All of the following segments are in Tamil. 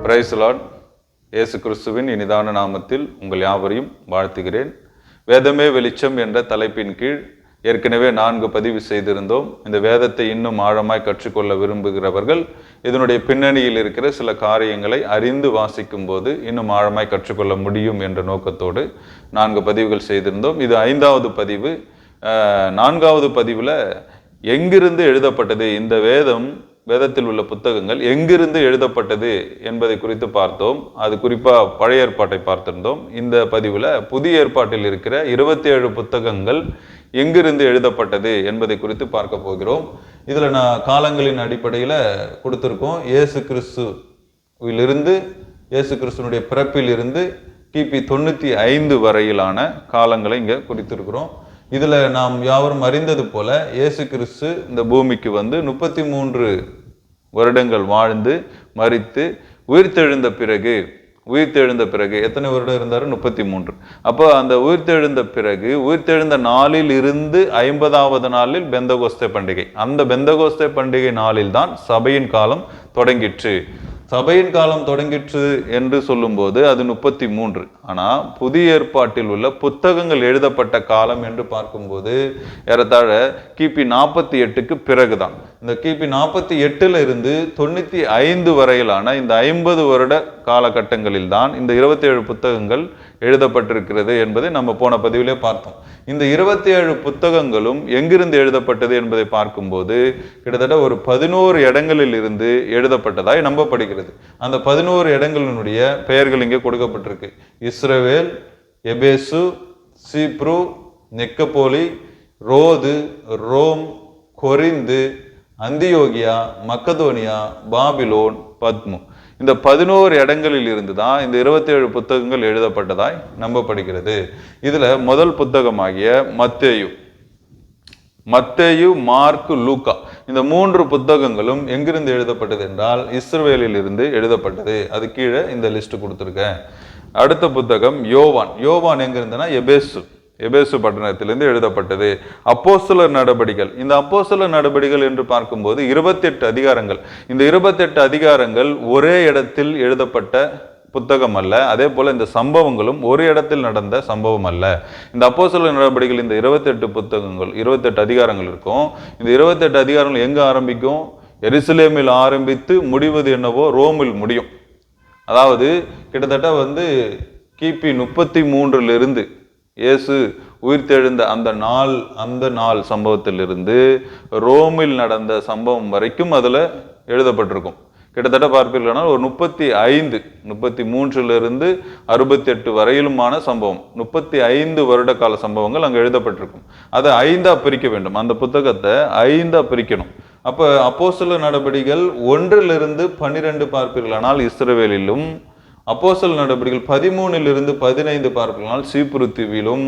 Price Lord. இயேசு கிறிஸ்துவின் இனிதான நாமத்தில் உங்கள் யாவரையும் வாழ்த்துகிறேன். வேதமே வெளிச்சம் என்ற தலைப்பின் கீழ் ஏற்கனவே 4 பதிவு செய்திருந்தோம். இந்த வேதத்தை இன்னும் ஆழமாய் கற்றுக்கொள்ள விரும்புகிறவர்கள் இதனுடைய பின்னணியில் இருக்கிற சில காரியங்களை அறிந்து வாசிக்கும் போது இன்னும் ஆழமாய் கற்றுக்கொள்ள முடியும் என்ற நோக்கத்தோடு 4 பதிவுகள் செய்திருந்தோம். இது 5வது பதிவு. 4வது பதிவில் எங்கிருந்து எழுதப்பட்டது, இந்த வேதத்தில் உள்ள புத்தகங்கள் எங்கிருந்து எழுதப்பட்டது என்பதை குறித்து பார்த்தோம். அது குறிப்பாக பழைய ஏற்பாட்டை பார்த்திருந்தோம். இந்த பதிவில் புதிய ஏற்பாட்டில் இருக்கிற 27 புத்தகங்கள் எங்கிருந்து எழுதப்பட்டது என்பதை குறித்து பார்க்க போகிறோம். இதில் நான் காலங்களின் அடிப்படையில் கொடுத்துருக்கோம். இயேசு கிறிஸ்துவனுடைய பிறப்பிலிருந்து கிபி 95 வரையிலான காலங்களை இங்கே குறித்திருக்கிறோம். இதில் நாம் யாவரும் அறிந்தது போல இயேசு கிறிஸ்து இந்த பூமிக்கு வந்து 33 வருடங்கள் வாழ்ந்து மரித்து உயிர்த்தெழுந்த பிறகு எத்தனை வருடம் இருந்தார்? 33. அப்போ அந்த உயிர்த்தெழுந்த நாளில் இருந்து 50வது நாளில் பெந்தகோஸ்தே பண்டிகை. அந்த பெந்தகோஸ்தே பண்டிகை நாளில் தான் சபையின் காலம் தொடங்கிற்று. சபையின் காலம் தொடங்கிற்று என்று சொல்லும்போது அது 33. ஆனால் புதிய ஏற்பாட்டில் உள்ள புத்தகங்கள் எழுதப்பட்ட காலம் என்று பார்க்கும்போது ஏறத்தாழ கிபி 48க்கு பிறகுதான். இந்த கிபி 48 இருந்து 95 வரையிலான இந்த 50 வருட காலகட்டங்களில் தான் இந்த 27 புத்தகங்கள் எழுதப்பட்டிருக்கிறது என்பதை நம்ம போன பதிவிலே பார்த்தோம். இந்த 27 புத்தகங்களும் எங்கிருந்து எழுதப்பட்டது என்பதை பார்க்கும்போது கிட்டத்தட்ட ஒரு 11 இடங்களில் இருந்து எழுதப்பட்டதாய் நம்பப்படுகிறது. அந்த 11 இடங்களினுடைய பெயர்கள் இங்கே கொடுக்கப்பட்டிருக்கு. இஸ்ரவேல், எபேசு, சீப்ரு, நெக்கப்போலி, ரோது, ரோம், கொரிந்து, அந்தியோகியா, மக்கதோனியா, பாபிலோன், பத்மு. இந்த 11 இடங்களில் இருந்து தான் இந்த 27 புத்தகங்கள் எழுதப்பட்டதாய் நம்பப்படுகிறது. இதுல முதல் புத்தகமாகிய மத்தேயு, மார்க்கு, லூக்கா, இந்த 3 புத்தகங்களும் எங்கிருந்து எழுதப்பட்டது என்றால் இஸ்ரவேலில் இருந்து எழுதப்பட்டது. அது கீழே இந்த லிஸ்ட் கொடுத்துருக்கேன். அடுத்த புத்தகம் யோவான் எங்கிருந்தனா எபேசு பட்டணத்திலிருந்து எழுதப்பட்டது. அப்போஸ்தலர் நடபடிகள். இந்த அப்போஸ்தலர் நடபடிகள் என்று பார்க்கும்போது 28 அதிகாரங்கள். இந்த 28 அதிகாரங்கள் ஒரே இடத்தில் எழுதப்பட்ட புத்தகம் அல்ல. அதே போல இந்த சம்பவங்களும் ஒரு இடத்தில் நடந்த சம்பவம் அல்ல. இந்த அப்போஸ்தலர் நடபடிகள் இந்த 28 புத்தகங்கள் 28 அதிகாரங்கள் இருக்கும். இந்த 28 அதிகாரங்கள் எங்க ஆரம்பிக்கும்? எருசலேமில் ஆரம்பித்து முடிவது என்னவோ ரோமில் முடியும். அதாவது கிட்டத்தட்ட வந்து கிபி 33 இயேசு உயிர்த்தெழுந்த அந்த நாள் சம்பவத்திலிருந்து ரோமில் நடந்த சம்பவம் வரைக்கும் அதுல எழுதப்பட்டிருக்கும். கிட்டத்தட்ட பார்ப்பீர்களானால் ஒரு 33 68 வரையிலுமான சம்பவம், 35 வருட கால சம்பவங்கள் அங்கே எழுதப்பட்டிருக்கும். அதை 5ஆ பிரிக்க வேண்டும். அந்த புத்தகத்தை 5ஆ பிரிக்கணும். அப்ப அப்போஸ்தலர் நடபடிகள் 1 12 பார்ப்பீர்களானால் இஸ்ரவேலிலும், அப்போஸ்தலர் நடபடிகள் 13 15 பார்ப்பீர்களானால் சீப்ரு தீவிலும்,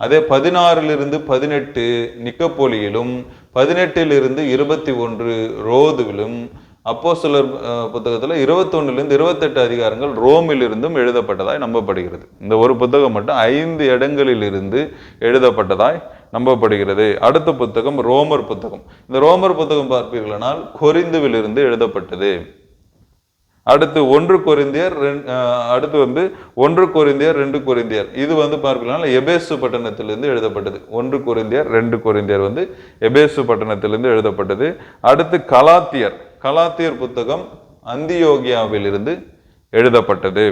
அதே 16 18 நிக்கப்போலியிலும், 18 21 ரோதுவிலும், அப்போஸ்தலர் புத்தகத்தில் 21 28 அதிகாரங்கள் ரோமில் இருந்தும் எழுதப்பட்டதாய் நம்பப்படுகிறது. இந்த ஒரு புத்தகம் மட்டும் 5 இடங்களில் இருந்து எழுதப்பட்டதாய் நம்பப்படுகிறது. அடுத்த புத்தகம் ரோமர் புத்தகம். இந்த ரோமர் புத்தகம் பார்ப்பீர்களானால் கொரிந்துவில் இருந்து எழுதப்பட்டது. அடுத்து 1 கொரிந்தியர், அடுத்து 1 கொரிந்தியர் 2 கொரிந்தியர். இது பார்க்கலாம் எபேசு பட்டணத்திலிருந்து எழுதப்பட்டது. 1 கொரிந்தியர் 2 கொரிந்தியர் எபேசு பட்டணத்திலிருந்து எழுதப்பட்டது. அடுத்து கலாத்தியர் புத்தகம் அந்தியோகியாவில் இருந்து எழுதப்பட்டது.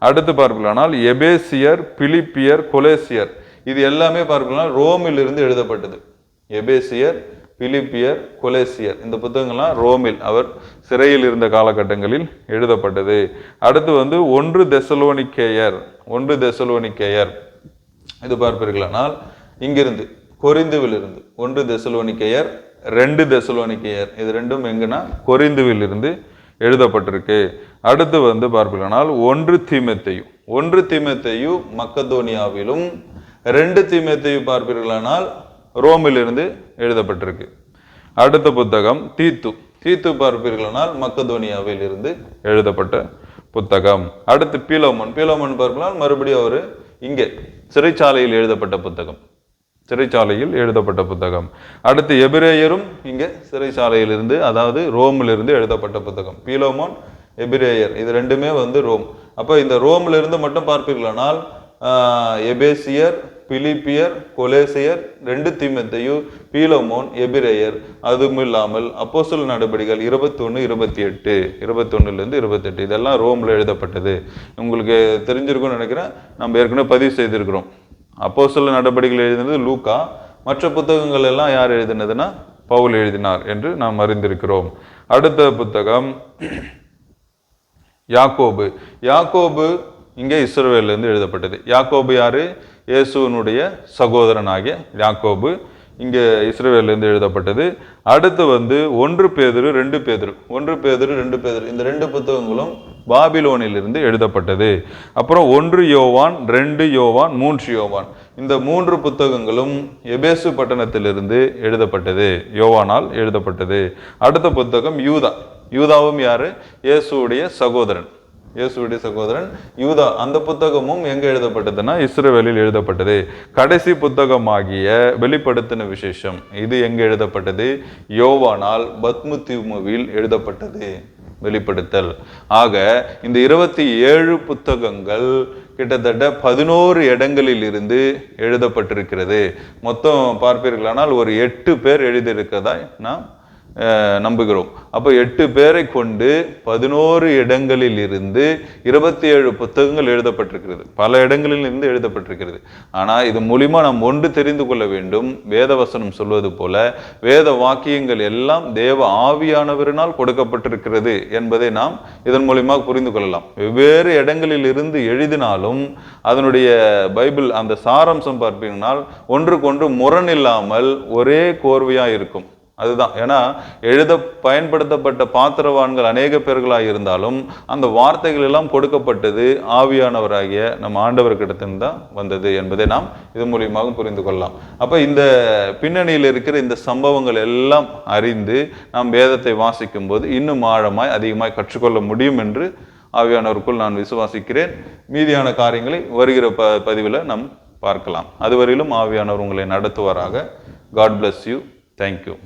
அடுத்து பார்க்கலாம் எபேசியர், பிலிப்பியர், கொலேசியர். இது எல்லாமே பார்க்கலாம் ரோமில் இருந்து எழுதப்பட்டது. எபேசியர், பிலிப்பியர், கொலேசியர், இந்த புத்தகங்கள்லாம் ரோமில் அவர் சிறையில் இருந்த காலகட்டங்களில் எழுதப்பட்டது. அடுத்து 1 தெசலோனிக்கேயர். இது பார்ப்பீர்களானால் இங்கிருந்து கொரிந்துவில் இருந்து 1 தெசலோனிக்கேயர், 2 தெசலோனிக்கேயர், இது ரெண்டும் எங்கன்னா கொரிந்துவில் இருந்து எழுதப்பட்டிருக்கு. அடுத்து பார்ப்பீர்களானால் 1 தீமோத்தேயு மக்கதோனியாவிலும், 2 தீமோத்தேயு பார்ப்பீர்களானால் ரோமில் இருந்து எழுதப்பட்டிருக்கு. அடுத்த புத்தகம் தீத்து பார்ப்பீர்களானால் மக்கதோனியாவில் இருந்து எழுதப்பட்ட புத்தகம். அடுத்து பீலோமன் பார்ப்பீர்களால் மறுபடியும் அவர் இங்கே சிறைச்சாலையில் எழுதப்பட்ட புத்தகம். அடுத்து எபிரேயரும் இங்கே சிறைச்சாலையில் இருந்து, அதாவது ரோமில் இருந்து எழுதப்பட்ட புத்தகம். பீலோமோன் எபிரேயர், இது ரெண்டுமே வந்து ரோம். அப்போ இந்த ரோம்ல இருந்து மட்டும் பார்ப்பீர்களானால் எபேசியர், பிலிப்பியர், கொலேசியர், 2 தீமோத்தேயு, பீலமோன், எபிரேயர், அதுவும் இல்லாமல் அப்போஸ்தலர் நடபடிகள் 21, 28, 21லேருந்து 28 இதெல்லாம் ரோமில் எழுதப்பட்டது. உங்களுக்கு தெரிஞ்சிருக்கும்னு நினைக்கிறேன். நம்ம ஏற்கனவே பதிவு செய்திருக்கிறோம். அப்போஸ்தலர் நடபடிகள் எழுதினது லூக்கா, மற்ற புத்தகங்கள் எல்லாம் யார் எழுதினதுன்னா பவுல் எழுதினார் என்று நாம் அறிந்திருக்கிறோம். அடுத்த புத்தகம் யாக்கோபு. யாக்கோபு இங்கே இஸ்ரவேலிருந்து எழுதப்பட்டது. யாக்கோபு யாரு? இயேசுவினுடைய சகோதரனாகிய யாக்கோபு இங்கே இஸ்ரவேலிருந்து எழுதப்பட்டது. அடுத்து வந்து 1 பேதுரு 2 பேதுரு, 1 பேதுரு 2 பேதுரு, இந்த 2 புத்தகங்களும் பாபிலோனிலிருந்து எழுதப்பட்டது. அப்புறம் 1 யோவான், 2 யோவான், 3 யோவான், இந்த 3 புத்தகங்களும் எபேசு பட்டணத்திலிருந்து எழுதப்பட்டது, யோவானால் எழுதப்பட்டது. அடுத்த புத்தகம் யூதா. யூதாவும் யாரு? இயேசுவுடைய சகோதரன், இயேசுடைய சகோதரன் யூதா. அந்த புத்தகமும் எங்க எழுதப்பட்டதுன்னா இஸ்ரவேலில் எழுதப்பட்டது. கடைசி புத்தகமாகிய வெளிப்படுத்தின விசேஷம், இது எங்க எழுதப்பட்டது? யோவானால் பத்முத்தீமுவில் எழுதப்பட்டது, வெளிப்படுத்தல். ஆக இந்த 27 புத்தகங்கள் கிட்டத்தட்ட 11 இடங்களில் இருந்து எழுதப்பட்டிருக்கிறது. மொத்தம் பார்ப்பீர்களானால் ஒரு 8 பேர் எழுதியிருக்கிறதா நாம் நம்புகிறோம். அப்போ 8 பேரை கொண்டு 11 இடங்களில் இருந்து 27 புத்தகங்கள் எழுதப்பட்டிருக்கிறது, பல இடங்களில் இருந்து எழுதப்பட்டிருக்கிறது. ஆனால் இது மூலிமா நாம் ஒன்று தெரிந்து கொள்ள வேண்டும். வேதவசனம் சொல்வது போல வேத வாக்கியங்கள் எல்லாம் தேவ ஆவியானவரினால் கொடுக்கப்பட்டிருக்கிறது என்பதை நாம் இதன் மூலியமாக புரிந்து கொள்ளலாம். வெவ்வேறு இடங்களில் இருந்து எழுதினாலும் அதனுடைய பைபிள் அந்த சாராம்சம் பார்ப்பீங்கனால் ஒன்றுக்கொன்று முரண் இல்லாமல் ஒரே கோர்வையாக இருக்கும். அதுதான். ஏன்னா எழுத பயன்படுத்தப்பட்ட பாத்திரவான்கள் அநேக பேர்களாக இருந்தாலும் அந்த வார்த்தைகள் எல்லாம் கொடுக்கப்பட்டது ஆவியானவராகிய நம் ஆண்டவர்கிட்டத்தின் தான் வந்தது என்பதை நாம் இது மூலியமாக புரிந்து கொள்ளலாம். அப்போ இந்த பின்னணியில் இருக்கிற இந்த சம்பவங்கள் எல்லாம் அறிந்து நாம் வேதத்தை வாசிக்கும் போது இன்னும் ஆழமாய் அதிகமாய் கற்றுக்கொள்ள முடியும் என்று ஆவியானவருக்குள் நான் விசுவாசிக்கிறேன். மீதியான காரியங்களை வருகிற பதிவில் நாம் பார்க்கலாம். அதுவரையிலும் ஆவியானவர் உங்களை நடத்துவாராக. God bless you. தேங்க்யூ.